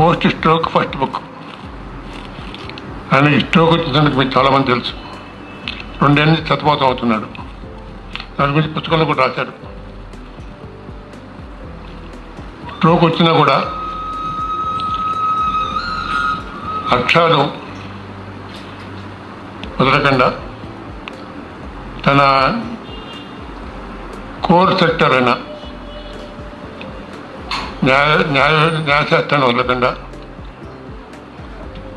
Post stroke first book. ఆయన stroke వచ్చినందుకు మీకు చాలామంది తెలుసు. 2 ఏళ్ళ నుంచి చచ్చిపోతూ అవుతున్నాడు. దాని గురించి పుస్తకంలో కూడా రాశాడు. స్ట్రోక్ వచ్చినా కూడా అక్షరాలు వదలకుండా తన కోర్ సెక్టర్ అయిన న్యాయశాస్త్రాన్ని వదలకుండా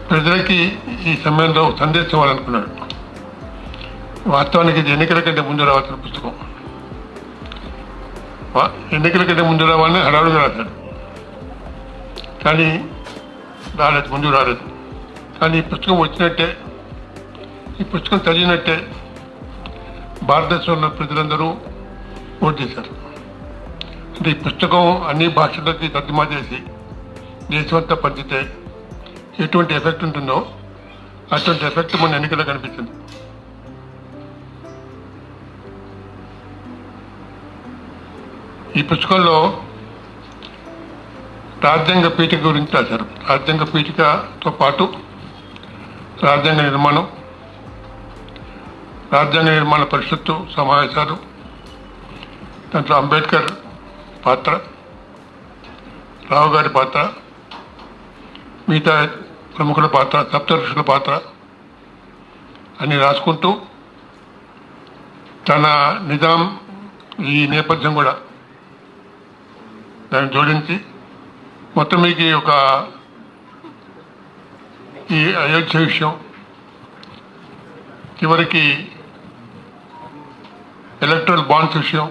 ప్రజలకి ఈ సమయంలో సందేశం ఇవ్వాలనుకున్నాడు. వాస్తవానికి ఇది ఎన్నికల కంటే ముందు రావాల్సిన పుస్తకం. ఎన్నికల కంటే ముందు రావాలని హడావుడిగా రాశాడు, కానీ ముందు రాలేదు. కానీ ఈ పుస్తకం వచ్చినట్టే, ఈ పుస్తకం చదివినట్టే భారతదేశంలో ప్రజలందరూ ఓటు చేశారు. అంటే ఈ పుస్తకం అన్ని భాషలకి తర్జుమా చేసి దేశమంతా పంచితే ఎటువంటి ఎఫెక్ట్ ఉంటుందో అటువంటి ఎఫెక్ట్ మన ఎన్నికల్లో కనిపించింది. ఈ పుస్తకంలో రాజ్యాంగ పీఠిక గురించి రాశారు. రాజ్యాంగ పీఠికతో పాటు రాజ్యాంగ నిర్మాణం, రాజ్యాంగ నిర్మాణ పరిషత్తు సమావేశాలు, దాంట్లో అంబేద్కర్ పాత్ర, రావు గారి పాత్ర, మిగతా ప్రముఖుల పాత్ర, సప్తఋషుల పాత్ర అని రాసుకుంటూ తన నిజాం ఈ నేపథ్యం కూడా దాన్ని జోడించి మొత్తం మీకు ఈ అయోధ్య విషయం, చివరికి ఎలక్ట్రల్ బాండ్స్ విషయం,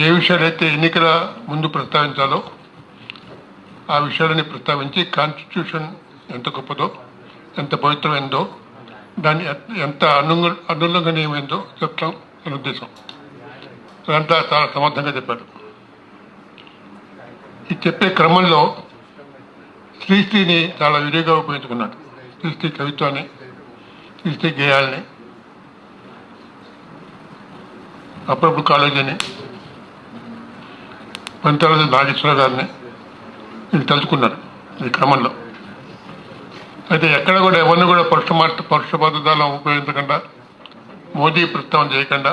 ఏ విషయాలైతే ఎన్నికల ముందు ప్రస్తావించాలో ఆ విషయాలని ప్రస్తావించి కాన్స్టిట్యూషన్ ఎంత గొప్పదో, ఎంత పవిత్రమైందో, దాన్ని ఎంత అనుల్లంఘనీయమైందో చెప్తాం అని ఉద్దేశం. అదంతా చాలా సమర్థంగా చెప్పారు. ఈ చెప్పే క్రమంలో శ్రీశ్రీని చాలా విరిగా ఉపయోగించుకున్నాడు. శ్రీశ్రీ కవిత్వాన్ని, శ్రీశ్రీ గేయాల్ని, అప్పుడప్పుడు కాలేజీని, పంతరాజు నాగేశ్వర గారిని ఇది తలుచుకున్నారు ఈ క్రమంలో. అయితే ఎక్కడ కూడా ఎవరిని కూడా పరుష పద్ధతులను ఉపయోగించకుండా, మోదీ ప్రస్తావన చేయకుండా,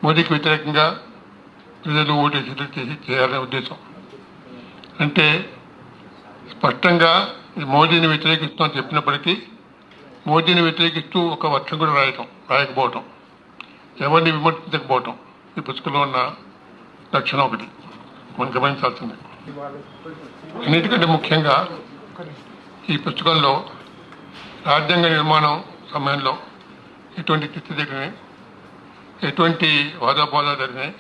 మోదీకి వ్యతిరేకంగా ప్రజలు ఓటేసి చేయాలనే ఉద్దేశం. అంటే స్పష్టంగా మోదీని వ్యతిరేకిస్తామని చెప్పినప్పటికీ మోదీని వ్యతిరేకిస్తూ ఒక వర్షం కూడా రాయకపోవటం, ఎవరిని విమర్శించకపోవటం ఈ పుస్తకంలో ఉన్న లక్షణం ఒకటి మనం గమనించాల్సింది. అన్నిటికంటే ముఖ్యంగా ఈ పుస్తకంలో రాజ్యాంగ నిర్మాణం సమయంలో ఎటువంటి స్థితి జరిగినాయి, ఎటువంటి వాదోపాదాలు జరిగినాయి,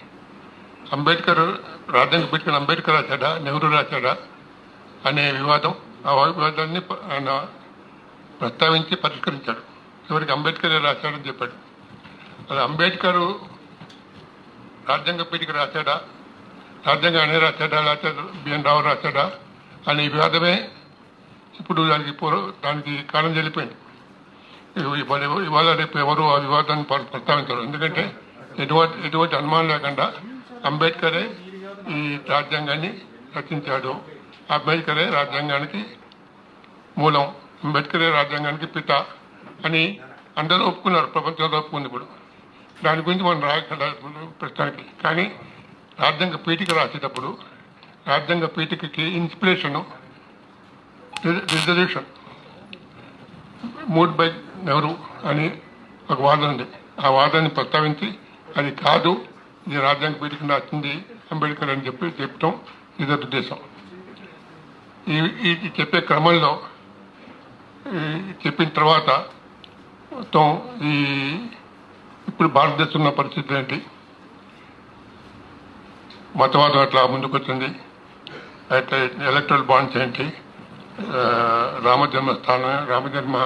రాజ్యాంగ పీఠికను అంబేద్కర్ రాశాడా, నెహ్రూ రాశాడా అనే వివాదం, ఆ వివాదాన్ని ఆయన ప్రస్తావించి పరిష్కరించాడు. చివరికి అంబేద్కర్ రాశాడని చెప్పాడు. అది అంబేద్కర్ రాజ్యాంగ పీఠిక రాశాడా, రాజ్యాంగాన్ని రాశాడా, లేకపోతే బిఎన్ రావు రాశాడా అనే వివాదమే ఇప్పుడు దానికి కాలం చెల్లిపోయింది. ఇవాళ రేపు ఎవరు ఆ వివాదాన్ని ప్రస్తావించారు. ఎందుకంటే ఎటువంటి అనుమానం లేకుండా అంబేద్కరే ఈ రాజ్యాంగాన్ని రచించాడు, అంబేద్కరే రాజ్యాంగానికి మూలం, అంబేద్కరే రాజ్యాంగానికి పిత అని అందరూ ఒప్పుకున్నారు, ప్రపంచంలో ఒప్పుకుంది. ఇప్పుడు దాని గురించి మనం రాయకుండా ప్రస్తుతానికి. కానీ రాజ్యాంగ పీఠిక రాసేటప్పుడు రాజ్యాంగ పీఠికకి inspiration resolution moved by Nehru అని ఒక వాదన ఉంది. ఆ వాదాన్ని ప్రస్తావించి అది కాదు, ఇది రాజ్యాంగ పీఠిక రాసింది అంబేద్కర్ అని చెప్పడం ఇది ఉద్దేశం. ఈ చెప్పే క్రమంలో చెప్పిన తర్వాత మొత్తం ఇప్పుడు భారతదేశంలో ఉన్న పరిస్థితి ఏంటి, మతవాదం ఎట్లా ముందుకొచ్చింది, అయితే ఎలక్ట్రల్ బాండ్స్ ఏంటి, రామజన్మ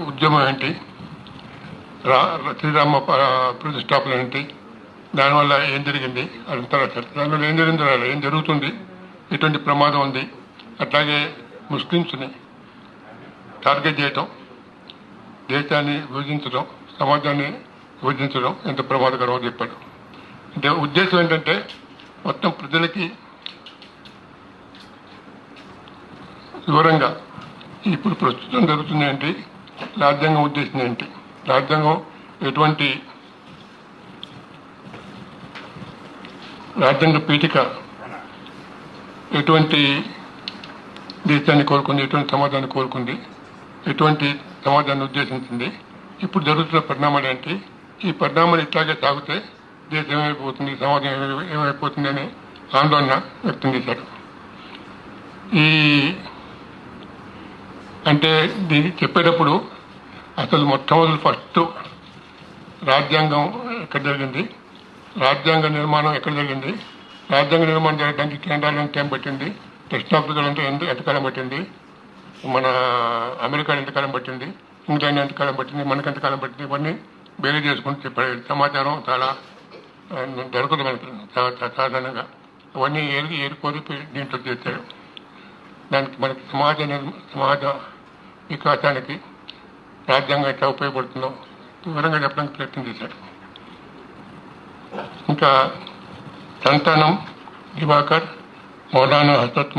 ఉద్యమం ఏంటి, శ్రీరామ ప్రతిష్టాపన ఏంటి, దానివల్ల ఏం జరిగింది అదంతా రాశారు. దానివల్ల ఏం జరిగింది, ఏం జరుగుతుంది, ఎటువంటి ప్రమాదం ఉంది, అట్లాగే ముస్లిమ్స్ని టార్గెట్ చేయటం, దేశాన్ని విభజించడం, సమాజాన్ని విభజించడం ఎంత ప్రమాదకరమో చెప్పాడు. అంటే ఉద్దేశం ఏంటంటే మొత్తం ప్రజలకి వివరంగా ఇప్పుడు ప్రస్తుతం జరుగుతుంది ఏంటి, రాజ్యాంగం ఉద్దేశం ఏంటి, రాజ్యాంగం ఎటువంటి రాజ్యాంగ పీఠిక ఎటువంటి దేశాన్ని కోరుకుంది, ఎటువంటి సమాజాన్ని కోరుకుంది, ఎటువంటి సమాజాన్ని ఉద్దేశించింది, ఇప్పుడు జరుగుతున్న పరిణామాలు ఏంటి, ఈ పరిణామాలు ఇట్లాగే సాగితే దేశం ఏమైపోతుంది, సమాజం ఏమైపోతుంది అనే ఆందోళన వ్యక్తం చేశారు. ఈ అంటే దీన్ని చెప్పేటప్పుడు అసలు మొట్టమొదటి ఫస్ట్ రాజ్యాంగం ఎక్కడ జరిగింది, రాజ్యాంగ నిర్మాణం ఎక్కడ జరిగింది, రాజ్యాంగ నిర్మాణం జరగడానికి కేంద్రాలు టైం పట్టింది, దక్షిణాఫ్రికాలో ఎంతకాలం పట్టింది, మన అమెరికా ఎంతకాలం పట్టింది, ఇంగ్లాండ్ ఎంతకాలం పట్టింది, మనకు ఎంతకాలం పట్టింది, ఇవన్నీ బేరీ చేసుకుని చెప్పారు. సమాచారం చాలా దొరకదు మనకి సాధారణంగా. అవన్నీ ఏరుకోరి దీంట్లో చేశారు. దానికి మనకి సమాజ వికాసానికి రాజ్యాంగం ఎట్లా ఉపయోగపడుతుందో వివరంగా చెప్పడానికి ప్రయత్నం చేశారు. ఇంకా సంతానం, దివాకర్, మౌలానా హసరత్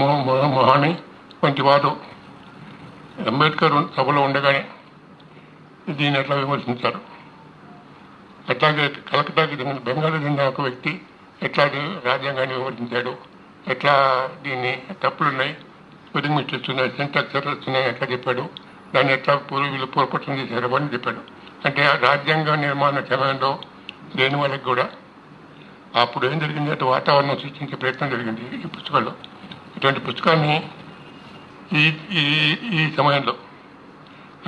మొహాని వంటి వారు అంబేద్కర్ సభలో ఉండగానే దీన్ని ఎట్లా విమర్శించారు. అట్లాగే కలకత్తాకి చెందిన బెంగాల్ చెందిన ఒక వ్యక్తి ఎట్లా రాజ్యాంగాన్ని విమర్శించాడు, ఎట్లా దీన్ని తప్పులున్నాయి, స్పెల్లింగ్ మిస్టేక్స్ ఉన్నాయి, సింటాక్స్ ఎర్రర్స్ ఉన్నాయి ఎట్లా చెప్పాడు, దాన్ని ఎట్లా వీళ్ళు పూర్వపక్షం చేశారు అని చెప్పాడు. అంటే రాజ్యాంగ నిర్మాణ సమయంలో లేని వాళ్ళకి కూడా అప్పుడు ఏం జరిగింది అంటే వాతావరణం సృష్టించే ప్రయత్నం జరిగింది ఈ పుస్తకాల్లో. ఇటువంటి పుస్తకాన్ని ఈ సమయంలో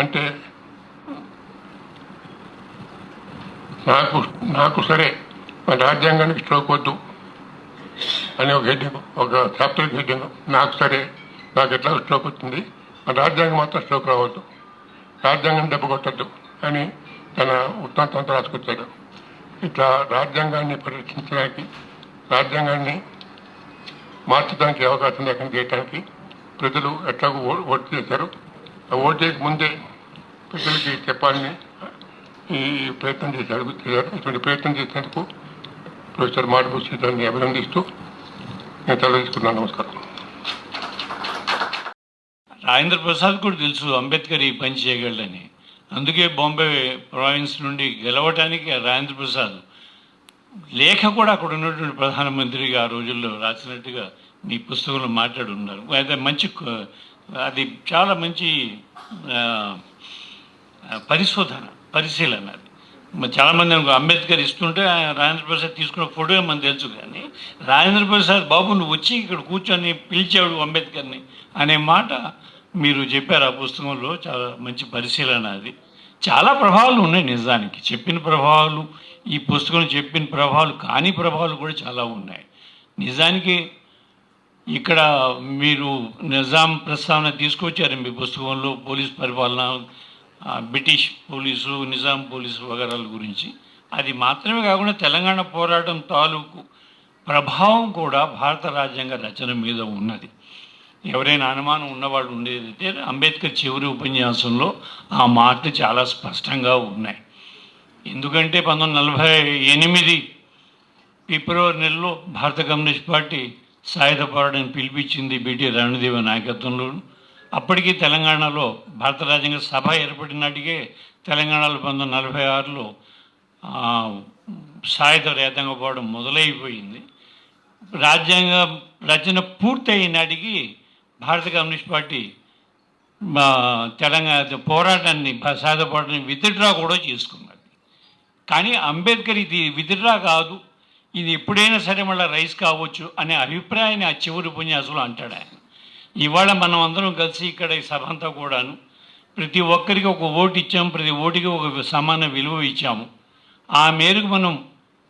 అంటే నాకు సరే మన రాజ్యాంగానికి స్ట్రోక్ వద్దు అనే ఒక హెడ్డింగ్, ఒక చాప్టర్ హెడ్డింగ్, నాకు సరే నాకు ఎట్లా స్ట్రోక్ వస్తుంది, మన రాజ్యాంగం మాత్రం స్ట్రోక్ రావద్దు, రాజ్యాంగం దెబ్బ కొట్టద్దు అని తన వృత్తాంతంతో రాసుకొచ్చాడు. ఇట్లా రాజ్యాంగాన్ని పరిరక్షించడానికి, రాజ్యాంగాన్ని మార్చడానికి అవకాశం లేకుండా చేయడానికి ప్రజలు ఎట్లాగో ఓటు చేశారు. ఆ ఓటు చేయక ముందే ప్రజలకి చెప్పాలని ఈ ప్రయత్నం చేశారు. ఇటువంటి ప్రయత్నం చేసినందుకు ప్రొఫెసర్ మాడభూషితాన్ని అభినందిస్తూ నేను తెలియజేసుకున్నాను. నమస్కారం. రాజేంద్ర ప్రసాద్ కూడా తెలుసు అంబేద్కర్ ఈ పని చేయగలడని. అందుకే బాంబే ప్రావిన్స్ నుండి గెలవటానికి రాజేంద్ర ప్రసాద్ లేఖ కూడా అక్కడ ఉన్నటువంటి ప్రధానమంత్రిగా ఆ రోజుల్లో రాసినట్టుగా మీ పుస్తకంలో మాట్లాడి ఉన్నారు. అయితే అది చాలా మంచి పరిశీలన. అది చాలామంది అంబేద్కర్ ఇస్తుంటే రాజేంద్ర ప్రసాద్ తీసుకున్న ఫోటో మనకు తెలుసు, కానీ రాజేంద్ర ప్రసాద్ బాబు నువ్వు వచ్చి ఇక్కడ కూర్చొని పిలిచాడు అంబేద్కర్ని అనే మాట మీరు చెప్పారు ఆ పుస్తకంలో. చాలా మంచి పరిశీలన. అది చాలా ప్రభావాలు ఉన్నాయి నిజానికి. చెప్పిన ప్రభావాలు, ఈ పుస్తకం చెప్పిన ప్రభావాలు కాని ప్రభావాలు కూడా చాలా ఉన్నాయి నిజానికి. ఇక్కడ మీరు నిజాం ప్రస్తావన తీసుకొచ్చారు మీ పుస్తకంలో, పోలీస్ పరిపాలన, బ్రిటిష్ పోలీసు, నిజాం పోలీసు వగరాల గురించి. అది మాత్రమే కాకుండా తెలంగాణ పోరాటం తాలూకు ప్రభావం కూడా భారత రాజ్యాంగ రచన మీద ఉన్నది. ఎవరైనా అనుమానం ఉన్నవాళ్ళు ఉండేదైతే అంబేద్కర్ చివరి ఉపన్యాసంలో ఆ మాటలు చాలా స్పష్టంగా ఉన్నాయి. ఎందుకంటే 1948 ఫిబ్రవరి నెలలో భారత కమ్యూనిస్ట్ పార్టీ సాయుధ పోరాటాన్ని పిలిపించింది బిటి రణదేవ నాయకత్వంలో. అప్పటికీ తెలంగాణలో భారత రాజ్యాంగ సభ ఏర్పడినట్టుగే తెలంగాణలో 1946లో సాయుధ రాజ్యాంగ పోవడం మొదలైపోయింది. రాజ్యాంగ రచన పూర్తయినాటికి భారత కమ్యూనిస్ట్ పార్టీ తెలంగాణ పోరాటాన్ని, సాయుధ పోరాటాన్ని విత్డ్రా కూడా చేసుకున్నది. కానీ అంబేద్కర్ ఇది విత్డ్రా కాదు, ఇది ఎప్పుడైనా సరే మళ్ళీ రైస్ కావచ్చు అనే అభిప్రాయాన్ని ఆ చివరి ఉపన్యాసంలో అంటాడు ఆయన. ఇవాళ మనం అందరం కలిసి ఇక్కడ ఈ సభ అంతా కూడాను ప్రతి ఒక్కరికి ఒక ఓటు ఇచ్చాము, ప్రతి ఓటుకి ఒక సమాన విలువ ఇచ్చాము. ఆ మేరకు మనం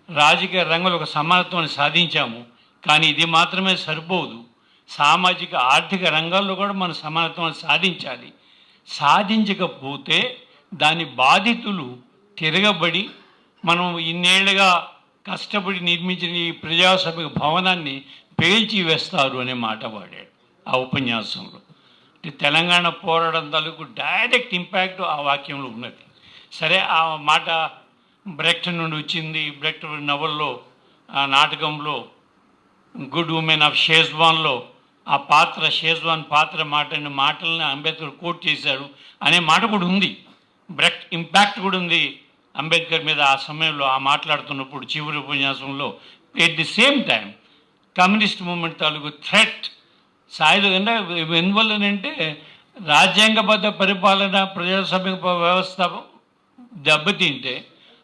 రాజకీయ రంగంలో ఒక సమానత్వాన్ని సాధించాము. కానీ ఇది మాత్రమే సరిపోదు, సామాజిక ఆర్థిక రంగాల్లో కూడా మనం సమానత్వాన్ని సాధించాలి. సాధించకపోతే దాని బాధితులు తిరగబడి మనం ఇన్నేళ్లుగా కష్టపడి నిర్మించిన ఈ ప్రజాసభ భవనాన్ని పేల్చి వేస్తారు అనే మాట వాడాడు ఆ ఉపన్యాసంలో. తెలంగాణ పోరాటం తాలూకు డైరెక్ట్ ఇంపాక్ట్ ఆ వాక్యంలో ఉన్నది. సరే, ఆ మాట బ్రెక్ట్ నుండి వచ్చింది. బ్రెక్ట్ నవల్లో, ఆ నాటకంలో గుడ్ ఉమెన్ ఆఫ్ షేజ్వాన్లో ఆ పాత్ర షేజ్వాన్ పాత్ర మాటల్ని అంబేద్కర్ కోట్ చేశాడు అనే మాట కూడా ఉంది. బ్రెక్ట్ ఇంపాక్ట్ కూడా ఉంది అంబేద్కర్ మీద ఆ సమయంలో ఆ మాట్లాడుతున్నప్పుడు చివరి ఉపన్యాసంలో. At the same time communist movement తాలూకు థ్రెట్ సాయుధ అంటే ఎందువల్లనంటే రాజ్యాంగబద్ధ పరిపాలన ప్రజాస్వామ్య వ్యవస్థ దెబ్బతింటే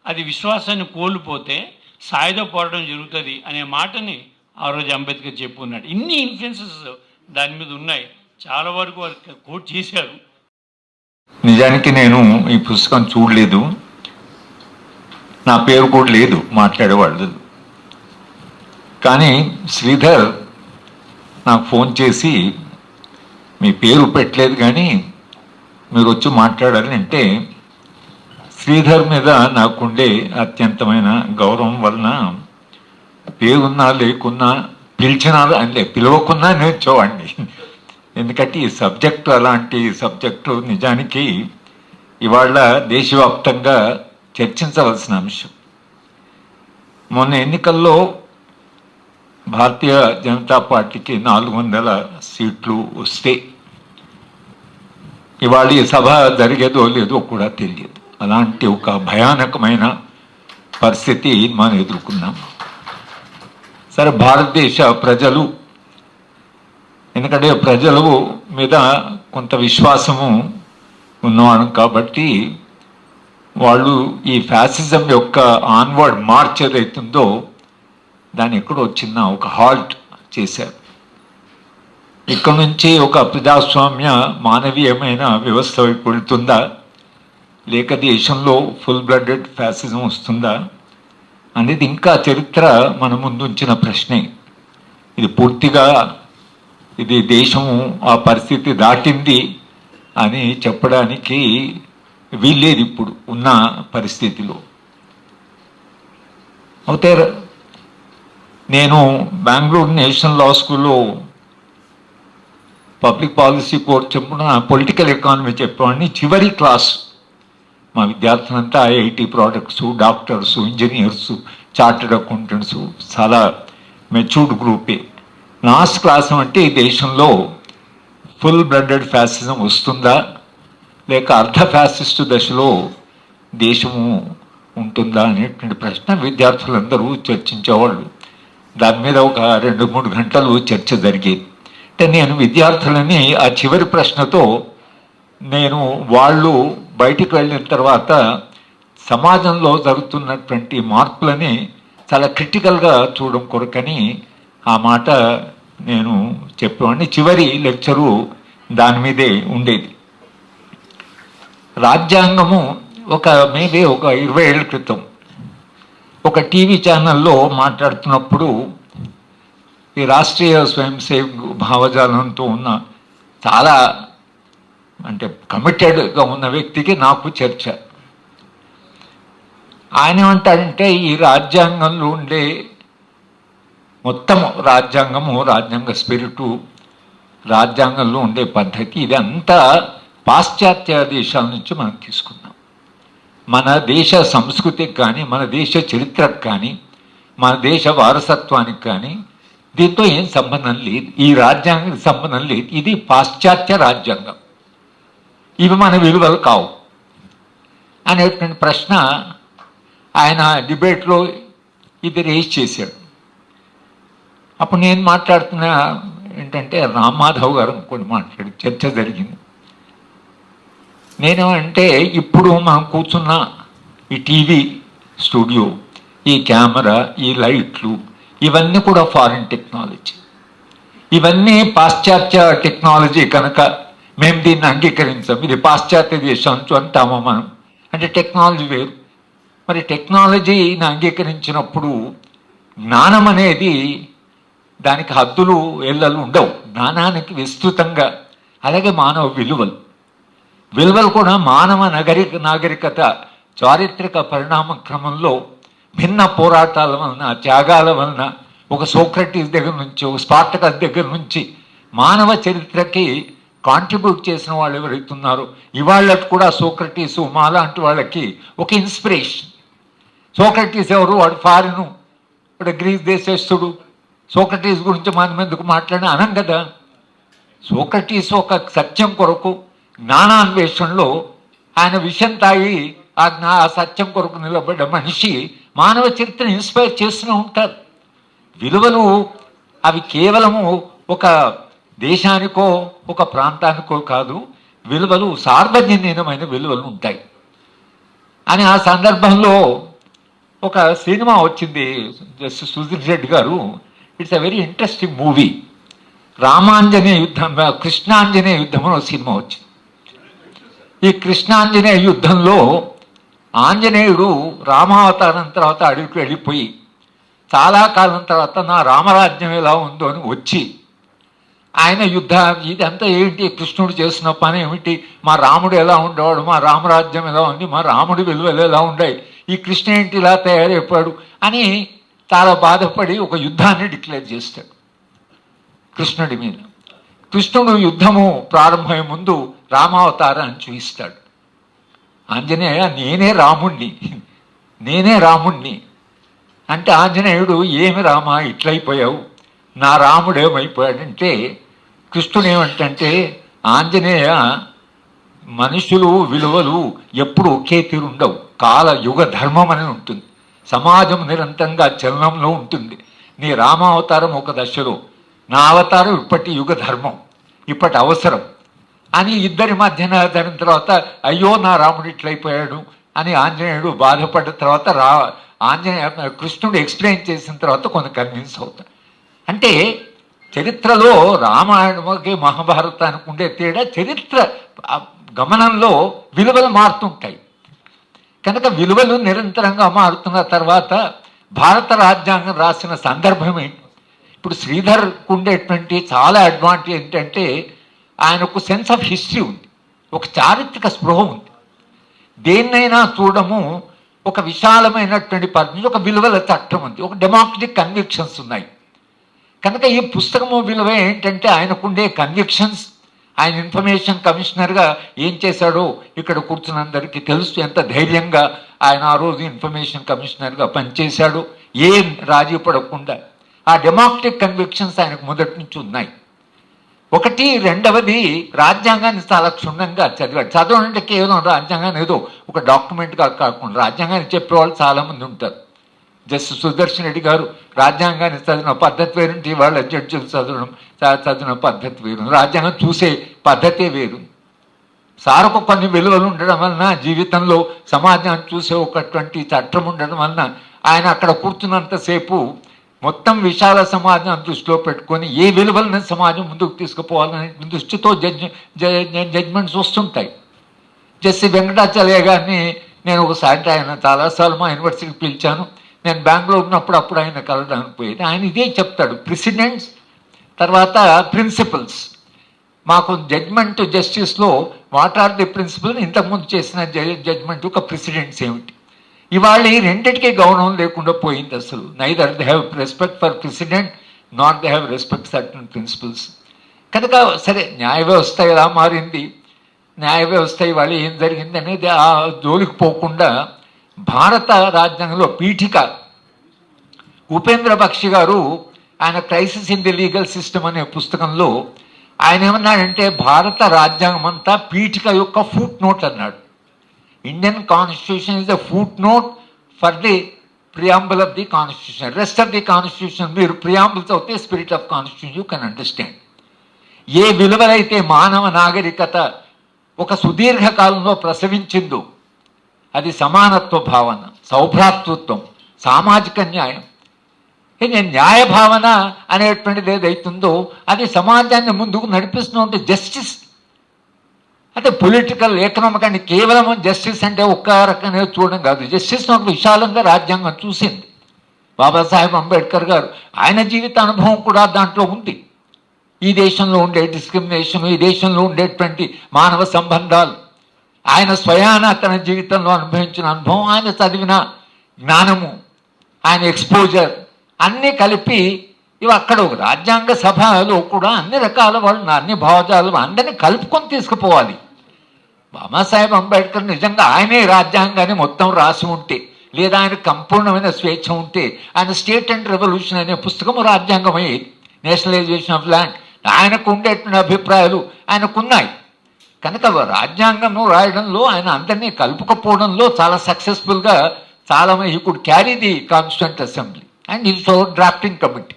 అది విశ్వాసాన్ని కోల్పోతే సాయుధ పోరాటం జరుగుతుంది అనే మాటని ఆ రోజు అంబేద్కర్ చెప్పుకున్నాడు. ఇన్ని ఇన్ఫ్లుయెన్సెస్ దాని మీద ఉన్నాయి. చాలా వరకు వారు కోట్ చేశారు. నిజానికి నేను ఈ పుస్తకం చూడలేదు, నా పేరు కూడా లేదు మాట్లాడేవాళ్ళు. కానీ శ్రీధర్ నాకు ఫోన్ చేసి మీ పేరు పెట్టలేదు కానీ మీరు వచ్చి మాట్లాడాలని అంటే, శ్రీధర్ మీద నాకుండే అత్యంతమైన గౌరవం వలన పేరున్నా లేకున్నా పిలిచినా అంటే పిలవకున్నా నేర్చేవాడిని. ఎందుకంటే ఈ సబ్జెక్టు అలాంటి సబ్జెక్టు నిజానికి ఇవాళ దేశవ్యాప్తంగా చర్చించవలసిన అంశం. మొన్న ఎన్నికల్లో భారతీయ జనతా పార్టీకి 400 సీట్లు వస్తే ఇవాళ ఈ సభ జరిగేదో లేదో కూడా తెలియదు. అలాంటి ఒక భయానకమైన పరిస్థితి మనం ఎదుర్కొన్నాం. సరే, భారతదేశ ప్రజలు, ఎందుకంటే ప్రజల మీద కొంత విశ్వాసము ఉన్నవాడు కాబట్టి వాళ్ళు ఈ ఫ్యాసిజం యొక్క ఆన్వర్డ్ మార్చ్ ఏదైతుందో దాన్ని ఎక్కడో చిన్న ఒక హాల్ట్ చేశారు. ఇక్కడ నుంచి ఒక ప్రజాస్వామ్య మానవీయమైన వ్యవస్థ వైపు వెళుతుందా, లేక దేశంలో ఫుల్ బ్లడెడ్ ఫ్యాసిజం వస్తుందా అనేది ఇంకా చరిత్ర మన ముందు ఉంచిన ప్రశ్నే. ఇది పూర్తిగా ఇది దేశము ఆ పరిస్థితి దాటింది అని చెప్పడానికి వీల్లేదు ఇప్పుడు ఉన్న పరిస్థితిలో. అయితే నేను బెంగళూరు నేషనల్ లా స్కూల్లో పబ్లిక్ పాలసీ కోర్స్ చెప్పున పొలిటికల్ ఎకానమీ చెప్పేవాడిని. చివరి క్లాస్ మా విద్యార్థులంతా IIT products, doctors, engineers, chartered accountants, చాలా మెచ్యూర్డ్ గ్రూపే. లాస్ట్ క్లాస్ అంటే ఈ దేశంలో ఫుల్ బ్లడెడ్ ఫ్యాసిజం వస్తుందా లేక అర్ధ ఫ్యాసిస్ట్ దశలో దేశము ఉంటుందా అనేటువంటి ప్రశ్న విద్యార్థులందరూ చర్చించేవాళ్ళు. దాని మీద ఒక 2-3 గంటలు చర్చ జరిగేది. అంటే నేను విద్యార్థులని ఆ చివరి ప్రశ్నతో నేను వాళ్ళు బయటికి వెళ్ళిన తర్వాత సమాజంలో జరుగుతున్నటువంటి మార్పులని చాలా క్రిటికల్గా చూడడం కొరకని ఆ మాట నేను చెప్పేవాడిని. చివరి లెక్చరు దాని మీదే ఉండేది. రాజ్యాంగము మేబీ ఒక 20 ఏళ్ళ క్రితం ఒక టీవీ ఛానల్లో మాట్లాడుతున్నప్పుడు ఈ రాష్ట్రీయ స్వయం సేవక్ భావజాలంతో ఉన్న చాలా అంటే కమిటెడ్గా ఉన్న వ్యక్తికి నాకు చర్చ. ఆయన ఏమంటాడంటే ఈ రాజ్యాంగంలో ఉండే మొత్తము రాజ్యాంగ స్పిరిటు, రాజ్యాంగంలో ఉండే పద్ధతి ఇదంతా పాశ్చాత్య దేశాల నుంచి మనం తీసుకున్నాం. మన దేశ సంస్కృతికి కానీ, మన దేశ చరిత్రకు కానీ, మన దేశ వారసత్వానికి కానీ దీంతో ఏం సంబంధం లేదు. ఈ రాజ్యాంగానికి సంబంధం లేదు. ఇది పాశ్చాత్య రాజ్యాంగం, ఇవి మన విలువలు కావు అనేటువంటి ప్రశ్న ఆయన డిబేట్లో ఇది రేజ్ చేశాడు. అప్పుడు నేను మాట్లాడుతున్నా ఏంటంటే రామ్మాధవ్ గారు కొన్ని మాట్లాడి చర్చ జరిగింది. నేనేమంటే ఇప్పుడు మనం కూర్చున్న ఈ టీవీ స్టూడియో, ఈ కెమెరా, ఈ లైట్లు ఇవన్నీ కూడా ఫారిన్ టెక్నాలజీ. ఇవన్నీ పాశ్చాత్య టెక్నాలజీ కనుక మేము దీన్ని అంగీకరించాం. ఇది పాశ్చాత్య దేశం నుంచి అంటామా మనం? అంటే టెక్నాలజీ వేరు. మరి టెక్నాలజీని అంగీకరించినప్పుడు జ్ఞానం అనేది దానికి హద్దులు ఎల్లలు ఉండవు. జ్ఞానానికి విస్తృతంగా, అలాగే మానవ విలువలు కూడా మానవ నాగరికత చారిత్రక పరిణామ క్రమంలో భిన్న పోరాటాల వలన, త్యాగాల వలన, ఒక సోక్రటీస్ దగ్గర నుంచి, ఒక స్పార్టకస్ దగ్గర నుంచి మానవ చరిత్రకి కాంట్రిబ్యూట్ చేసిన వాళ్ళు ఎవరైతున్నారో ఇవాళ్ళకు కూడా సోక్రటీసు మాలాంటి వాళ్ళకి ఒక ఇన్స్పిరేషన్. సోక్రటీస్ ఎవరు? వాడు ఫారిను, వాడు గ్రీస్ దేశస్థుడు, సోక్రటీస్ గురించి మనం ఎందుకు మాట్లాడినా అనం కదా. సోక్రటీస్ ఒక సత్యం కొరకు జ్ఞానాన్వేషణలో ఆయన విషయం తాగి ఆ సత్యం కొరకు నిలబడ్డ మనిషి మానవ చరిత్రను ఇన్స్పైర్ చేస్తూనే ఉంటారు. విలువలు అవి కేవలము ఒక దేశానికో ఒక ప్రాంతానికో కాదు, విలువలు సార్వజనీనమైన విలువలు ఉంటాయి అని ఆ సందర్భంలో ఒక సినిమా వచ్చింది సుధీర్ రెడ్డి గారు. It's a very interesting movie. Ramanjaneya యుద్ధం, కృష్ణాంజనేయ యుద్ధం అని ఒక సినిమా వచ్చింది. ఈ కృష్ణాంజనేయ యుద్ధంలో ఆంజనేయుడు రామావతారం తర్వాత అడవికి వెళ్ళిపోయి చాలా కాలం తర్వాత నా రామరాజ్యం ఎలా ఉందో అని వచ్చి ఆయన ఇదంతా ఏంటి, కృష్ణుడు చేసిన పని ఏమిటి, మా రాముడు ఎలా ఉండేవాడు, మా రామరాజ్యం ఎలా ఉంది, మా రాముడి విలువలు ఎలా ఉన్నాయి, ఈ కృష్ణ ఏంటి ఇలా తయారైపోయాడు అని చాలా బాధపడి ఒక యుద్ధాన్ని డిక్లేర్ చేస్తాడు కృష్ణుడి మీద. కృష్ణుడు యుద్ధము ప్రారంభమయ్యే ముందు రామావతారాన్ని చూపిస్తాడు. ఆంజనేయ నేనే రాముణ్ణి అంటే ఆంజనేయుడు ఏమి రామా ఇట్లయిపోయావు, నా రాముడు ఏమైపోయాడంటే కృష్ణుడు ఏమంటే ఆంజనేయ మనుషులు విలువలు ఎప్పుడు ఒకే తీరుండవు, కాల యుగ ధర్మం అని ఉంటుంది, సమాజం నిరంతరంగా చలనంలో ఉంటుంది. నీ రామావతారం ఒక దశలో, నా అవతారం ఇప్పటి యుగ ధర్మం, ఇప్పటి అవసరం అని ఇద్దరి మధ్యన దాని తర్వాత అయ్యో నా రాముడు ఇట్లయిపోయాడు అని ఆంజనేయుడు బాధపడ్డ తర్వాత కృష్ణుడు ఎక్స్ప్లెయిన్ చేసిన తర్వాత కొంత కన్విన్స్ అవుతాడు. అంటే చరిత్రలో రామాయణకి మహాభారతానికి ఉండే తేడా చరిత్ర గమనంలో విలువలు మారుతుంటాయి కనుక విలువలు నిరంతరంగా మారుతున్న తర్వాత భారత రాజ్యాంగం రాసిన సందర్భం ఏంటి? ఇప్పుడు శ్రీధర్కు ఉండేటువంటి చాలా అడ్వాంటేజ్ ఏంటంటే ఆయనకు సెన్స్ ఆఫ్ హిస్టరీ ఉంది, ఒక చారిత్రక స్పృహ ఉంది, దేన్నైనా చూడము ఒక విశాలమైనటువంటి పరిధి, ఒక విలువల చట్టం ఉంది, ఒక డెమోక్రటిక్ కన్విక్షన్స్ ఉన్నాయి. కనుక ఈ పుస్తకము విలువ ఏంటంటే ఆయనకుండే కన్విక్షన్స్, ఆయన ఇన్ఫర్మేషన్ కమిషనర్గా ఏం చేశాడో ఇక్కడ కూర్చున్న అందరికీ తెలుసు, ఎంత ధైర్యంగా ఆయన ఆ రోజు ఇన్ఫర్మేషన్ కమిషనర్గా పనిచేశాడు, ఏం రాజీ పడకుండా. ఆ డెమోక్రటిక్ కన్విక్షన్స్ ఆయనకు మొదటి నుంచి ఉన్నాయి. ఒకటి, రెండవది రాజ్యాంగాన్ని చాలా క్షుణ్ణంగా చదివాడు. చదవడం అంటే కేవలం రాజ్యాంగాన్ని ఏదో ఒక డాక్యుమెంట్గా కాకుండా రాజ్యాంగాన్ని చెప్పేవాళ్ళు చాలామంది ఉంటారు. జస్టిస్ సుదర్శన్ రెడ్డి గారు రాజ్యాంగాన్ని చదివిన పద్ధతి వేరుంటే వాళ్ళ జడ్జిలు చదివిన పద్ధతి వేరు, రాజ్యాంగం చూసే పద్ధతే వేరు. సారకు కొన్ని విలువలు ఉండడం వలన జీవితంలో సమాజాన్ని చూసే ఒకటువంటి చట్టం ఉండడం వలన ఆయన అక్కడ కూర్చున్నంతసేపు మొత్తం విశాల సమాజం దృష్టిలో పెట్టుకొని ఏ విలువలను సమాజం ముందుకు తీసుకుపోవాలనే దృష్టితో జడ్జ్మెంట్స్ వస్తుంటాయి. జస్టిస్ వెంకటాచలయ్య గారిని నేను ఒకసారి ఆయన చాలాసార్లు మా యూనివర్సిటీకి పిలిచాను. నేను బెంగళూరు ఉన్నప్పుడు అప్పుడు ఆయన కలవడానికి పోయేది. ఆయన ఇదే చెప్తాడు, ప్రెసిడెంట్స్ తర్వాత ప్రిన్సిపల్స్. మాకు జడ్జ్మెంట్ జస్టిస్లో వాట్ ఆర్ ది ప్రిన్సిపల్, ఇంతకుముందు చేసిన జడ్జ్మెంట్ ఒక ప్రెసిడెంట్స్ ఏమిటి. ఇవాళ ఈ రెండింటికి గౌరవం లేకుండా పోయింది అసలు. Neither they have respect for president, not they have respect certain principles. కనుక సరే న్యాయ వ్యవస్థ ఎలా మారింది, న్యాయ వ్యవస్థ ఇవాళ ఏం జరిగింది అనేది ఆ జోలికి పోకుండా భారత రాజ్యాంగంలో పీఠిక ఉపేంద్ర బక్షి గారు ఆయన crisis in the legal system అనే పుస్తకంలో ఆయన ఏమన్నాడంటే భారత రాజ్యాంగం అంతా పీఠిక యొక్క ఫుట్ నోట్ అన్నాడు. Indian constitution is the foot note for the preamble of the constitution. Rest of the constitution మీరు ప్రియాంబుల్ చదివితే spirit of constitution you can understand. ఏ విలువలైతే మానవ నాగరికత ఒక సుదీర్ఘకాలంలో ప్రసవించిందో అది సమానత్వ భావన, సౌభ్రాతృత్వం, సామాజిక న్యాయం. న్యాయ భావన అనేటువంటిది ఏదైతుందో అది సమాజాన్ని ముందుకు నడిపిస్తుంది. జస్టిస్ అంటే పొలిటికల్, ఎకనామిక్ అని కేవలం జస్టిస్ అంటే ఒక్క రకంగా చూడడం కాదు. జస్టిస్ను ఒక విశాలంగా రాజ్యాంగం చూసింది. బాబాసాహెబ్ అంబేద్కర్ గారు ఆయన జీవిత అనుభవం కూడా దాంట్లో ఉంది. ఈ దేశంలో ఉండే డిస్క్రిమినేషన్, ఈ దేశంలో ఉండేటువంటి మానవ సంబంధాలు, ఆయన స్వయాన తన జీవితంలో అనుభవించిన అనుభవం, ఆయన చదివిన జ్ఞానము, ఆయన ఎక్స్పోజర్ అన్నీ కలిపి ఇవి అక్కడ ఒక రాజ్యాంగ సభలో కూడా అన్ని రకాల వాళ్ళు అన్ని భావజాలు అందరినీ కలుపుకొని తీసుకుపోవాలి. బాబాసాహెబ్ అంబేద్కర్ నిజంగా ఆయనే రాజ్యాంగాన్ని మొత్తం రాసి ఉంటే, లేదా ఆయనకు సంపూర్ణమైన స్వేచ్ఛ ఉంటే ఆయన స్టేట్ అండ్ రెవల్యూషన్ అనే పుస్తకం రాజ్యాంగం అయ్యేది. నేషనలైజేషన్ ఆఫ్ ల్యాండ్ ఆయనకు ఉండేటువంటి అభిప్రాయాలు ఆయనకున్నాయి. కనుక రాజ్యాంగం రాయడంలో ఆయన అందరినీ కలుపుకపోవడంలో చాలా సక్సెస్ఫుల్గా చాలా he could carry the constituent assembly and ఈ సో డ్రాఫ్టింగ్ కమిటీ.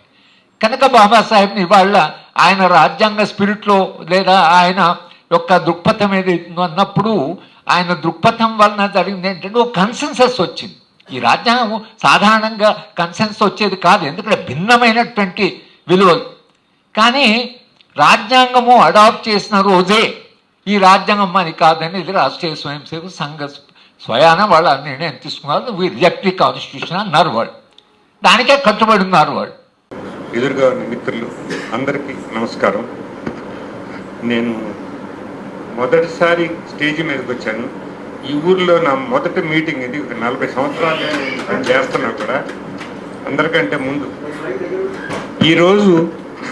కనుక బాబాసాహెబ్ని ఇవాళ ఆయన రాజ్యాంగ స్పిరిట్లో లేదా ఆయన యొక్క దృక్పథం ఏదైతుందో అన్నప్పుడు ఆయన దృక్పథం వలన జరిగింది ఏంటంటే ఒక కన్సెన్సస్ వచ్చింది. ఈ రాజ్యాంగం సాధారణంగా కన్సెన్సస్ వచ్చేది కాదు, ఎందుకంటే భిన్నమైనటువంటి విలువలు. కానీ రాజ్యాంగము అడాప్ట్ చేసిన రోజే ఈ రాజ్యాంగం అని కాదని ఇది రాష్ట్రీయ స్వయం సేవక సంఘ స్వయాన వాళ్ళు నిర్ణయం తీసుకున్నారు. వీ రిజెక్ట్ ది కాన్స్టిట్యూషన్ అన్నారు వాళ్ళు, దానికే కట్టుబడి ఉన్నారు వాళ్ళు. ఎదురుగా ఉన్న మిత్రులు అందరికీ నమస్కారం. నేను మొదటిసారి స్టేజ్ మీదకి వచ్చాను. ఈ ఊర్లో నా మొదటి మీటింగ్ ఇది. 40 సంవత్సరాలు నేను చేస్తున్నా కూడా. అందరికంటే ముందు ఈరోజు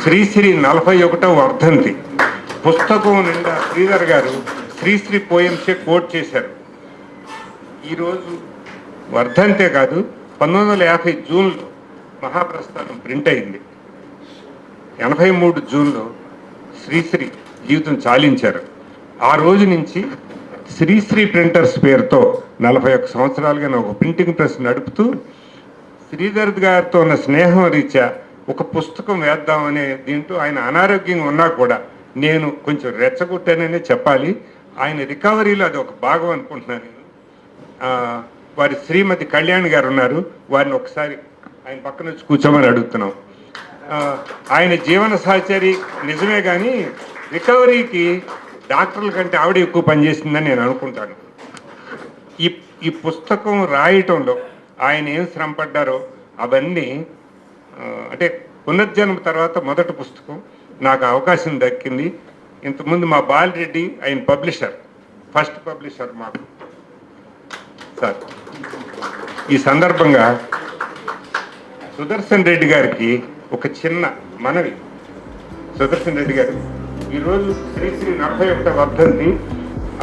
శ్రీశ్రీ 41వ వర్ధంతి. పుస్తకం నిండా శ్రీధర్ గారు శ్రీశ్రీ పోయమ్సే కోట్ చేశారు. ఈరోజు వర్ధంతే కాదు, 1950 జూన్లో మహాప్రస్థానం ప్రింట్ అయింది. 83 జూన్లో శ్రీశ్రీ జీవితం చాలించారు. ఆ రోజు నుంచి శ్రీశ్రీ ప్రింటర్స్ పేరుతో 41 సంవత్సరాలుగా ఒక ప్రింటింగ్ ప్రెస్ నడుపుతూ శ్రీధర్ గారితో ఉన్న స్నేహం రీత్యా ఒక పుస్తకం వేద్దామనే దీంట్లో ఆయన అనారోగ్యంగా ఉన్నా కూడా నేను కొంచెం రెచ్చగొట్టాననే చెప్పాలి. ఆయన రికవరీలో అది ఒక భాగం అనుకుంటున్నాను నేను. వారి శ్రీమతి కళ్యాణ్ గారు ఉన్నారు, వారిని ఒకసారి ఆయన పక్కన వచ్చి కూర్చోమని అడుగుతున్నాం. ఆయన జీవన సహచరి నిజమే, కానీ రికవరీకి డాక్టర్ల కంటే ఆవిడ ఎక్కువ పనిచేసిందని నేను అనుకుంటాను. ఈ పుస్తకం రాయటంలో ఆయన ఏం శ్రమ పడ్డారో అవన్నీ, అంటే పునర్జన్మ తర్వాత మొదటి పుస్తకం నాకు అవకాశం దక్కింది. ఇంతకుముందు మా బాలరెడ్డి ఆయన పబ్లిషర్, ఫస్ట్ పబ్లిషర్ మాకు సార్. ఈ సందర్భంగా సుదర్శన్ రెడ్డి గారికి ఒక చిన్న మనవి. సుదర్శన్ రెడ్డి గారు, ఈరోజు శ్రీశ్రీ 41వ వర్ధంతి.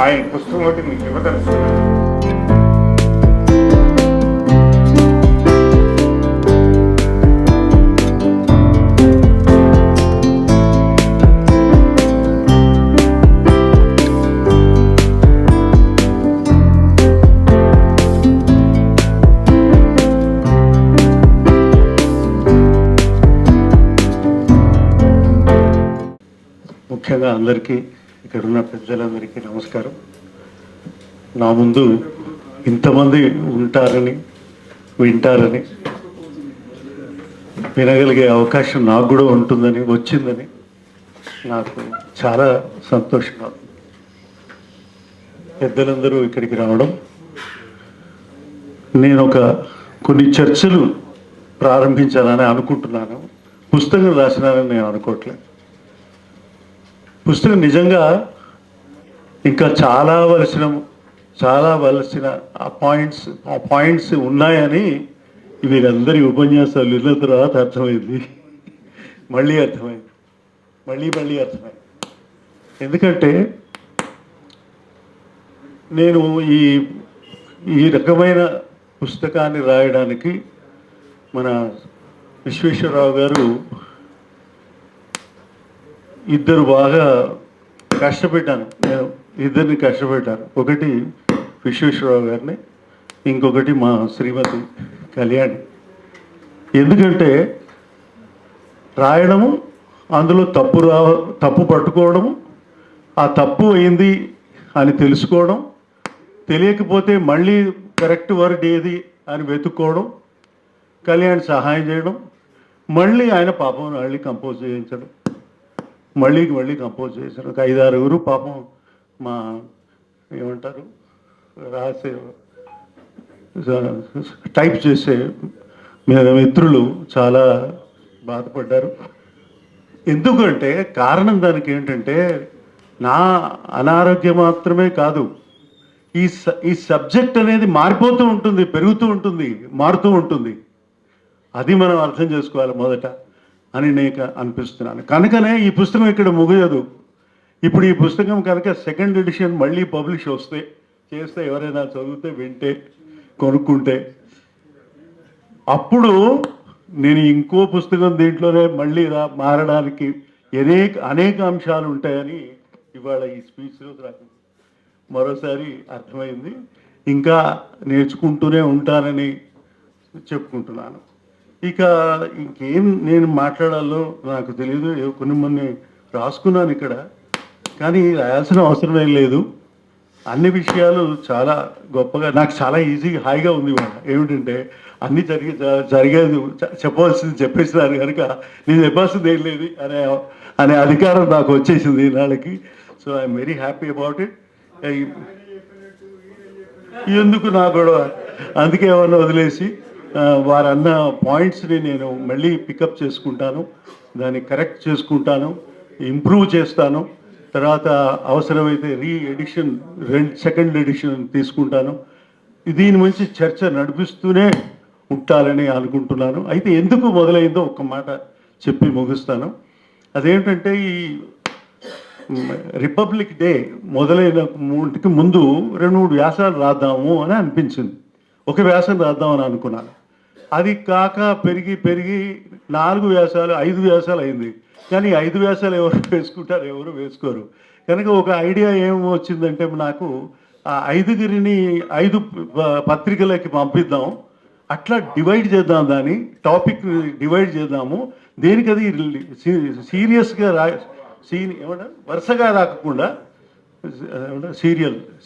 ఆయన పుస్తకం ఒకటి మీకు ఇవ్వదలుచుకున్నాను. ముఖ్యంగా అందరికీ, ఇక్కడ ఉన్న పెద్దలందరికీ నమస్కారం. నా ముందు ఇంతమంది ఉంటారని, వింటారని, వినగలిగే అవకాశం నాకు కూడా ఉంటుందని, వచ్చిందని నాకు చాలా సంతోషంగా ఉంది. పెద్దలందరూ ఇక్కడికి రావడం, నేను కొన్ని చర్చలు ప్రారంభించాలని అనుకుంటున్నాను. పుస్తకం రాసినానని నేను అనుకోవట్లేదు. పుస్తకం నిజంగా ఇంకా చాలా వలసిన ఆ పాయింట్స్ ఉన్నాయని వీరందరి ఉపన్యాసాలు విన్న తర్వాత అర్థమైంది. మళ్ళీ అర్థమైంది. ఎందుకంటే నేను ఈ రకమైన పుస్తకాన్ని రాయడానికి మన విశ్వేశ్వరరావు గారు ఇద్దరు బాగా కష్టపెట్టాను. నేను ఇద్దరిని కష్టపెట్టాను. ఒకటి విశ్వేశ్వరరావు గారిని, ఇంకొకటి మా శ్రీమతి కళ్యాణి. ఎందుకంటే రాయడము, అందులో తప్పు పట్టుకోవడము, ఆ తప్పు అయింది అని తెలుసుకోవడం, తెలియకపోతే మళ్ళీ కరెక్ట్ వర్డ్ ఏది అని వెతుక్కోవడం, కళ్యాణ్ సహాయం చేయడం, మళ్ళీ ఆయన పాపం మళ్ళీ కంపోజ్ చేయించడం, మళ్ళీ కంపోజ్ చేశారు. ఒక 5-6 పాపం మా ఏమంటారు రాసే టైప్ చేసే మిత్రులు చాలా బాధపడ్డారు. ఎందుకంటే కారణం దానికి ఏంటంటే నా అనారోగ్యం మాత్రమే కాదు, ఈ సబ్జెక్ట్ అనేది మారిపోతూ ఉంటుంది, పెరుగుతూ ఉంటుంది, మారుతూ ఉంటుంది. అది మనం అర్థం చేసుకోవాలి మొదట అని నేను అనిపిస్తున్నాను. కనుకనే ఈ పుస్తకం ఇక్కడ ముగియదు. ఇప్పుడు ఈ పుస్తకం కనుక 2nd ఎడిషన్ మళ్ళీ పబ్లిష్ చేస్తే ఎవరైనా చదివితే, వింటే, కొనుక్కుంటే అప్పుడు నేను ఇంకో పుస్తకం దీంట్లోనే మళ్ళీ మారడానికి అనేక అంశాలు ఉంటాయని ఇవాళ ఈ స్పీచ్లో నాకు మరోసారి అర్థమైంది. ఇంకా నేర్చుకుంటూనే ఉంటానని చెప్పుకుంటున్నాను. ఇక ఇంకేం నేను మాట్లాడాలో నాకు తెలియదు. కొన్ని రాసుకున్నాను ఇక్కడ, కానీ రాయాల్సిన అవసరం ఏం లేదు. అన్ని విషయాలు చాలా గొప్పగా, నాకు చాలా ఈజీగా హాయిగా ఉంది ఇవాళ. ఏమిటంటే అన్నీ జరిగేది చెప్పవలసింది చెప్పేసినారు కనుక నేను చెప్పాల్సింది ఏం లేదు అనే అధికారం నాకు వచ్చేసింది ఈనాళ్ళకి. So I'm very happy about it. ఎందుకు నా గొడవ, అందుకే ఏమన్నా వదిలేసి వారన్న పాయింట్స్ని నేను మళ్ళీ పికప్ చేసుకుంటాను, దాన్ని కరెక్ట్ చేసుకుంటాను, ఇంప్రూవ్ చేస్తాను. తర్వాత అవసరమైతే సెకండ్ ఎడిషన్ తీసుకుంటాను. దీని మంచి చర్చ నడిపిస్తూనే ఉంటాలని అనుకుంటున్నాను. అయితే ఎందుకు మొదలైందో ఒక్క మాట చెప్పి ముగిస్తాను. అదేంటంటే ఈ రిపబ్లిక్ డే మొదలైన ముందు 2-3 వ్యాసాలు రాద్దాము అని అనిపించింది. ఒక వ్యాసం రాద్దామని అనుకున్నాను. అది కాక పెరిగి 4 వ్యాసాలు 5 వ్యాసాలు అయింది. కానీ 5 వ్యాసాలు ఎవరు వేసుకుంటారు, ఎవరు వేసుకోరు. కనుక ఒక ఐడియా ఏం వచ్చిందంటే నాకు ఆ 5గురిని 5 పత్రికలకి పంపిద్దాం, అట్లా డివైడ్ చేద్దాం, దాన్ని టాపిక్ డివైడ్ చేద్దాము. దేనికి అది సీరియస్గా ఏమంటారు వరుసగా రాకుండా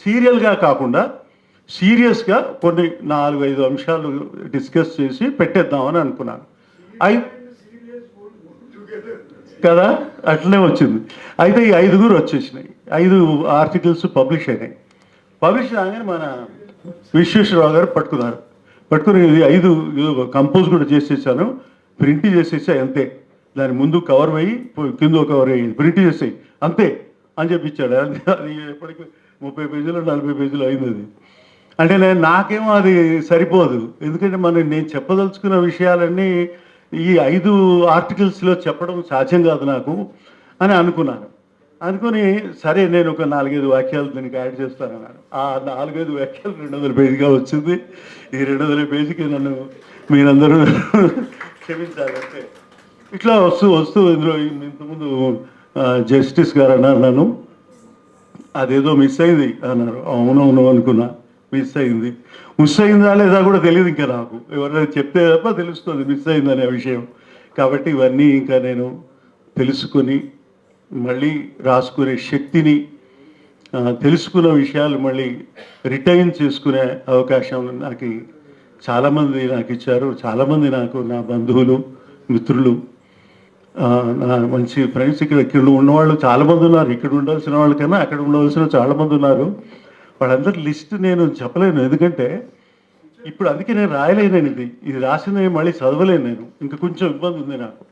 సీరియల్గా కాకుండా సీరియస్గా కొన్ని 4-5 అంశాలు డిస్కస్ చేసి పెట్టేద్దామని అనుకున్నాను. కదా అట్లనే వచ్చింది. అయితే ఈ 5 వచ్చేసినాయి. 5 ఆర్టికల్స్ పబ్లిష్ అయినాయి. పబ్లిష్ కాగానే మన విశ్వేశ్వరరావు గారు పట్టుకుని ఇది 5 కంపోజ్ కూడా చేసేసాను, ప్రింట్ చేసేసా అంతే, దాని ముందు కవర్ వేయి కింద కవర్ వేయి ప్రింట్ చేసేయి అంతే అని చెప్పించాడు. అది ఎప్పటికీ 30 పేజీలు 40 పేజీలు అయింది అది. అంటే నాకేమో అది సరిపోదు, ఎందుకంటే నేను చెప్పదలుచుకున్న విషయాలన్నీ ఈ 5 ఆర్టికల్స్లో చెప్పడం సాధ్యం కాదు నాకు అని అనుకుని సరే నేను ఒక 4-5 వాక్యాలు దీనికి యాడ్ చేస్తానన్నాను. ఆ 4-5 వాక్యాలు 200 పేజీగా వచ్చింది. ఈ 200 పేజీకి నన్ను మీరందరూ క్షమించాలంటే ఇట్లా వస్తూ ఇందులో ఇంతకుముందు జస్టిస్ గారు అన్నారు, అదేదో మిస్ అయింది అన్నారు. అవునవును అనుకున్నా, మిస్ అయిందా లేదా కూడా తెలియదు ఇంకా నాకు. ఎవరైనా చెప్తే తప్ప తెలుస్తుంది మిస్ అయిందనే విషయం. కాబట్టి ఇవన్నీ ఇంకా నేను తెలుసుకొని మళ్ళీ రాసుకునే శక్తిని, తెలుసుకున్న విషయాలు మళ్ళీ రిటైన్ చేసుకునే అవకాశం నాకు చాలామంది నాకు ఇచ్చారు. చాలామంది నాకు నా బంధువులు, మిత్రులు, నా మంచి ఫ్రెండ్స్ ఇక్కడ ఉన్నవాళ్ళు చాలామంది ఉన్నారు. ఇక్కడ ఉండాల్సిన వాళ్ళకన్నా అక్కడ ఉండవలసిన చాలామంది ఉన్నారు. వాళ్ళందరి లిస్ట్ నేను చెప్పలేను, ఎందుకంటే ఇప్పుడు అందుకే నేను రాయలేను. ఇది రాసింది మళ్ళీ చదవలేను నేను, ఇంకా కొంచెం ఇబ్బంది ఉంది నాకు.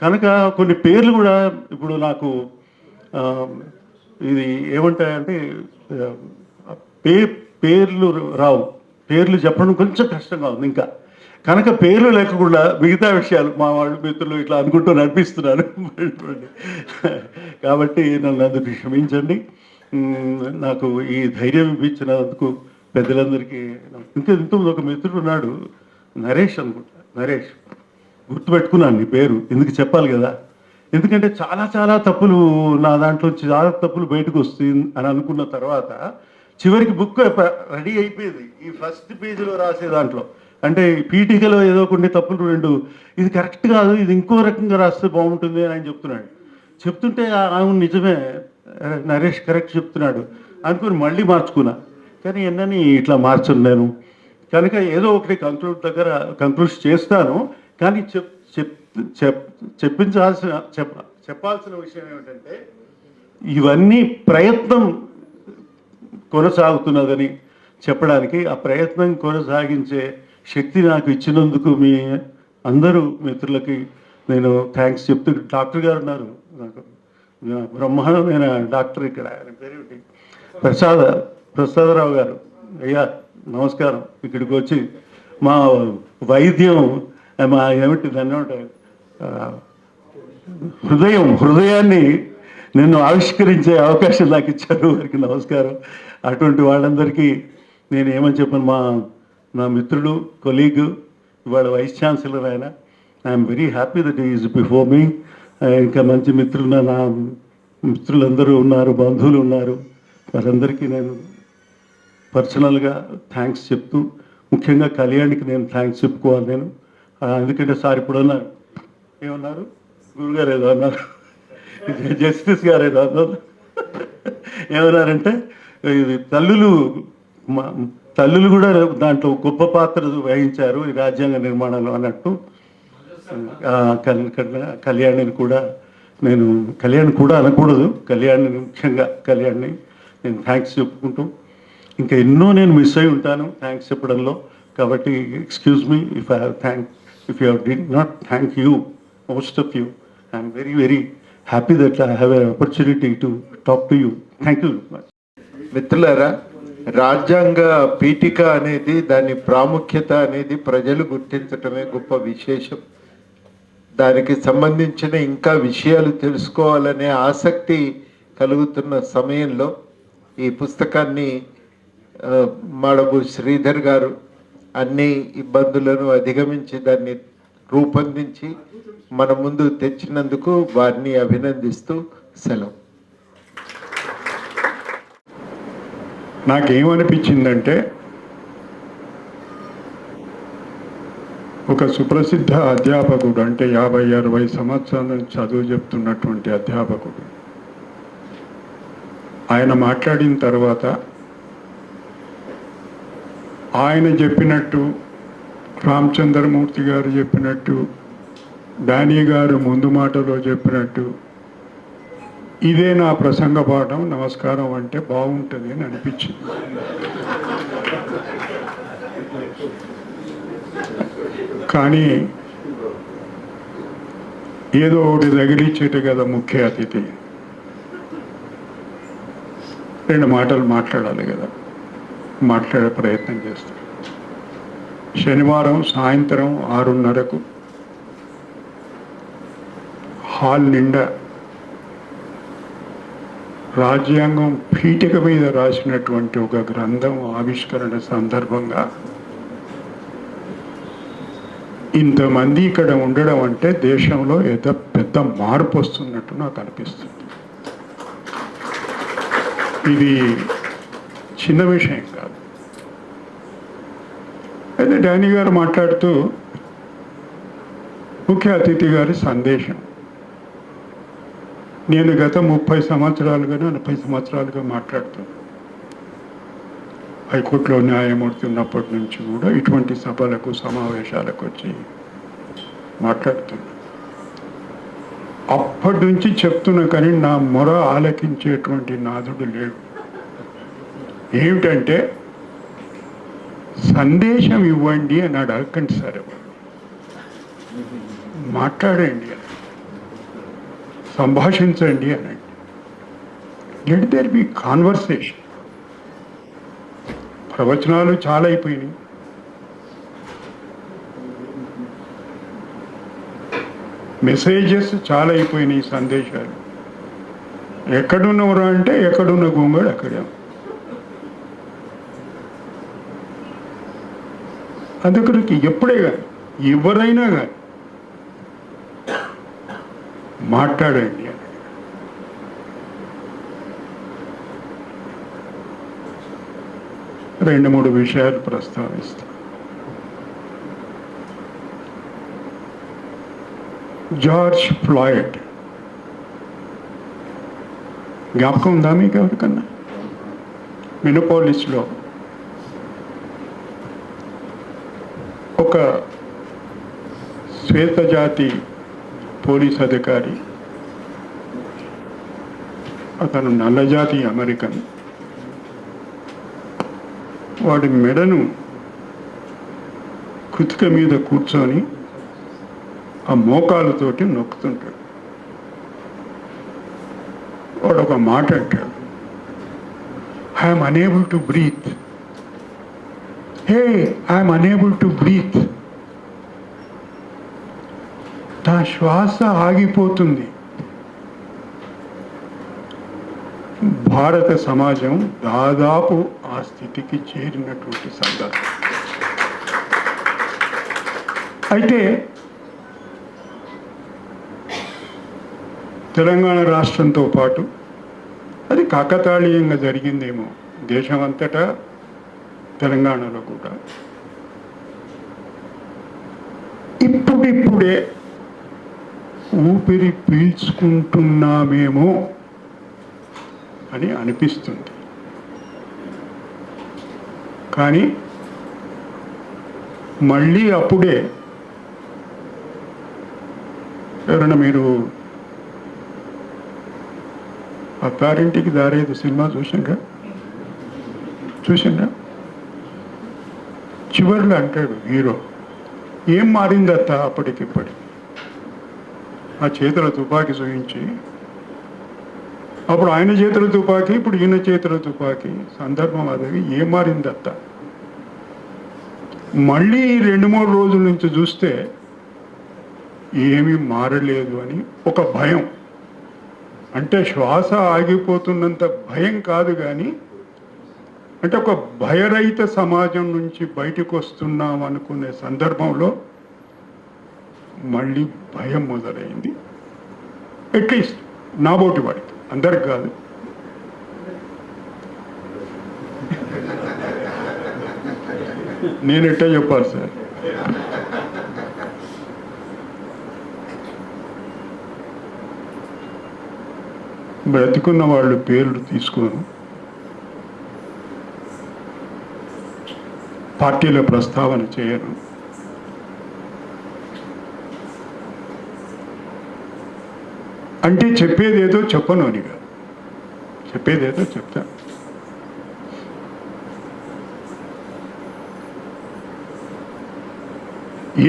కనుక కొన్ని పేర్లు కూడా ఇప్పుడు నాకు ఇది ఏమంటాయంటే పేర్లు రావు, పేర్లు చెప్పడం కొంచెం కష్టంగా ఉంది ఇంకా. కనుక పేర్లు లేకుండా మిగతా విషయాలు మా వాళ్ళు మిత్రులు ఇట్లా అనుకుంటూ నడిపిస్తున్నాను. కాబట్టి నన్ను అందుకు క్షమించండి. నాకు ఈ ధైర్యం ఇప్పించినందుకు పెద్దలందరికీ. ఇంకా ఇంతకుముందు ఒక మిత్రుడు ఉన్నాడు, నరేష్ అనుకుంటా, నరేష్ గుర్తుపెట్టుకున్నాను నీ పేరు, ఎందుకు చెప్పాలి కదా, ఎందుకంటే చాలా తప్పులు నా దాంట్లో చాలా తప్పులు బయటకు వస్తుంది అని అనుకున్న తర్వాత చివరికి బుక్ రెడీ అయిపోయింది. ఈ ఫస్ట్ పేజీలో రాసే దాంట్లో అంటే పీఠికలో ఏదో కొన్ని తప్పులు 2 ఇది కరెక్ట్ కాదు, ఇది ఇంకో రకంగా రాస్తే బాగుంటుంది అని ఆయన చెప్తుంటే అవును నిజమే నరేష్ కరెక్ట్ చెప్తున్నాడు అనుకుని మళ్ళీ మార్చుకున్నా. కానీ ఎన్నని ఇట్లా మార్చను నేను. కనుక ఏదో ఒకటి కంక్లూడ్ చేస్తాను. కానీ చెప్పాల్సిన విషయం ఏమిటంటే ఇవన్నీ ప్రయత్నం కొనసాగుతున్నదని చెప్పడానికి, ఆ ప్రయత్నం కొనసాగించే శక్తి నాకు ఇచ్చినందుకు మీ అందరూ మిత్రులకి నేను థ్యాంక్స్ చెప్తూ, డాక్టర్ గారు ఉన్నారు నాకు, బ్రహ్మాండమైన డాక్టర్ ఇక్కడ, ఆయన పేరేమిటి, ప్రసాదరావు గారు, అయ్యా నమస్కారం. ఇక్కడికి వచ్చి మా వైద్యం మా ఏమిటి దాన్ని హృదయాన్ని నన్ను ఆవిష్కరించే అవకాశం నాకు ఇచ్చారు, వారికి నమస్కారం. అటువంటి వాళ్ళందరికీ నేను ఏమని చెప్పాను, నా మిత్రుడు, కొలీగ్, ఇవాళ వైస్ ఛాన్సలర్ ఆయన. I'm very happy that is before me. ఇంకా మంచి మిత్రులు, నా మిత్రులందరూ ఉన్నారు, బంధువులు ఉన్నారు. వారందరికీ నేను పర్సనల్గా థ్యాంక్స్ చెప్తూ, ముఖ్యంగా కళ్యాణ్కి నేను థ్యాంక్స్ చెప్పుకోవాలి నేను. ఎందుకంటే సార్ ఇప్పుడు అన్నారు, ఏమన్నారు, గురుగారు ఏదో అన్నారు, జస్టిస్ గారు ఏదో అన్నారు, ఏమన్నారంటే ఇది తల్లులు కూడా దాంట్లో గొప్ప పాత్ర వహించారు ఈ రాజ్యాంగ నిర్మాణంలో అన్నట్టు. కళ్యాణిని కూడా నేను, కళ్యాణ్ కూడా అనకూడదు, కళ్యాణ్ని ముఖ్యంగా కళ్యాణ్ని నేను థ్యాంక్స్ చెప్పుకుంటూ, ఇంకా ఎన్నో నేను మిస్ అయి ఉంటాను థ్యాంక్స్ చెప్పడంలో. కాబట్టి excuse me if I if you did not thank you, most of you. I'm very very happy that I have a opportunity to talk to you. Thank you very much. మిత్రులారా, రాజ్యాంగ పీఠిక అనేది, దాని ప్రాముఖ్యత అనేది ప్రజలు గుర్తించటమే గొప్ప విశేషం. దానికి సంబంధించిన ఇంకా విషయాలు తెలుసుకోవాలనే ఆసక్తి కలుగుతున్న సమయంలో ఈ పుస్తకాన్ని మాడబు శ్రీధర్ గారు అన్ని ఇబ్బందులను అధిగమించి దాన్ని రూపొందించి మన ముందు తెచ్చినందుకు వారిని అభినందిస్తూ సెలవు. నాకేమనిపించిందంటే, ఒక సుప్రసిద్ధ అధ్యాపకుడు, అంటే 50-60 సంవత్సరాల నుంచి చదువు చెప్తున్నటువంటి అధ్యాపకుడు, ఆయన మాట్లాడిన తర్వాత ఆయన చెప్పినట్టు, రామచంద్రమూర్తి గారు చెప్పినట్టు, డానీ గారు ముందు మాటలో చెప్పినట్టు, ఇదే నా ప్రసంగ పాఠం, నమస్కారం అంటే బాగుంటుంది అని అనిపించింది. కానీ ఏదో ఒకటి తగిలిచ్చేట కదా ముఖ్య అతిథి, 2 మాటలు మాట్లాడాలి కదా, మాట్లాడే ప్రయత్నం చేస్తాను. శనివారం సాయంత్రం 6:30కు హాల్ నిండా రాజ్యాంగం పీఠిక మీద రాసినటువంటి ఒక గ్రంథం ఆవిష్కరణ సందర్భంగా ఇంతమంది ఇక్కడ ఉండడం అంటే దేశంలో ఏదో పెద్ద మార్పు వస్తున్నట్టు నాకు అనిపిస్తుంది. ఇది చిన్న విషయం కాదు. అయితే డానీ గారు మాట్లాడుతూ ముఖ్య అతిథి గారి సందేశం, నేను గత 30 సంవత్సరాలుగా 40 సంవత్సరాలుగా మాట్లాడుతున్నాను. హైకోర్టులో న్యాయమూర్తి ఉన్నప్పటి నుంచి కూడా ఇటువంటి సభలకు సమావేశాలకు వచ్చి మాట్లాడుతున్నాను. అప్పటి నుంచి చెప్తున్నా, కానీ నా మొర ఆలకించేటువంటి నాథుడు లేడు. ఏమిటంటే, సందేశం ఇవ్వండి అని అడగండి, సరే మాట్లాడండి, సంభాషించండి అనండి. Let there be conversation. ప్రవచనాలు చాలా అయిపోయినాయి, మెసేజెస్ చాలా అయిపోయినాయి, సందేశాలు. ఎక్కడున్నవరా అంటే ఎక్కడున్న గోంగడు అక్కడే. అందుకనికి ఎప్పుడే కానీ ఎవరైనా కానీ మాట్లాడండి అని. రెండు మూడు విషయాలు ప్రస్తావిస్తా. జార్జ్ ఫ్లాయిడ్ జ్ఞాపకం ఉందా మీకు ఎవరికన్నా? మినపోలిస్లో ఒక శ్వేతజాతి పోలీస్ అధికారి, అతను నల్లజాతి అమెరికన్, వాడి మెడను కృతిక మీద కూర్చొని ఆ మోకాలుతోటి నొక్కుతుంటాడు. వాడు ఒక మాట అంటాడు, I'm unable to breathe. Hey, I'm unable to breathe. నా శ్వాస ఆగిపోతుంది. భారత సమాజం దాదాపు ఆ స్థితికి చేరినటువంటి సందర్భం. అయితే తెలంగాణ రాష్ట్రంతో పాటు అది కాకతాళీయంగా జరిగిందేమో దేశమంతటా, తెలంగాణలో కూడా ఇప్పుడిప్పుడే ఊపిరి పీల్చుకుంటున్నామేమో అని అనిపిస్తుంది. కానీ మళ్ళీ అప్పుడే ఎవరైనా మీరు అత్తారింటికి దారేది సినిమా చూసిండ్రా? చివరిలో అంటాడు హీరో, ఏం మారింది అత్త అప్పటికిప్పటి? ఆ చేతుల తుపాకీ చూపించి, అప్పుడు ఆయన చేతుల తుపాకీ, ఇప్పుడు ఈయన చేతుల తుపాకీ, సందర్భం అది. ఏం మారింది అత్త? మళ్ళీ 2-3 రోజుల నుంచి చూస్తే ఏమీ మారలేదు అని ఒక భయం. అంటే శ్వాస ఆగిపోతున్నంత భయం కాదు, కానీ అంటే ఒక భయరహిత సమాజం నుంచి బయటకు వస్తున్నాం అనుకునే సందర్భంలో మళ్ళీ భయం మొదలైంది. అట్లీస్ట్ నాబోటి వాడికి, అందరికి కాదు. నేను ఎట్టా చెప్పాలి సార్? బ్రతికున్న వాళ్ళు పేర్లు తీసుకోను, పార్టీల ప్రస్తావన చేయను. అంటే చెప్పేదేదో చెప్పను అనిగా, చెప్పేదేదో చెప్తాను.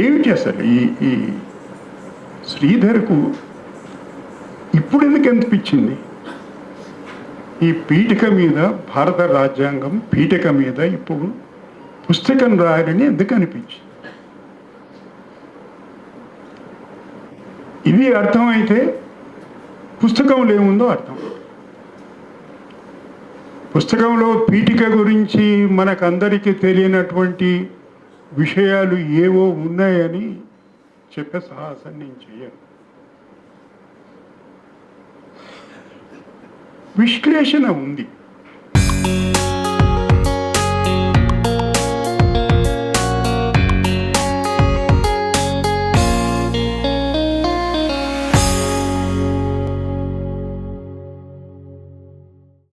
ఏమిటి అసలు ఈ శ్రీధర్కు ఇప్పుడు ఎందుకు అనిపించింది? ఈ పీఠిక మీద, భారత రాజ్యాంగం పీఠిక మీద ఇప్పుడు పుస్తకం రాయాలని ఎందుకు అనిపించింది? ఇది అర్థమైతే పుస్తకంలో ఏముందో అర్థం. పుస్తకంలో పీఠిక గురించి మనకందరికీ తెలియనటువంటి విషయాలు ఏవో ఉన్నాయని చెప్పే సాహసం నేను చేయను. విశ్లేషణ ఉంది.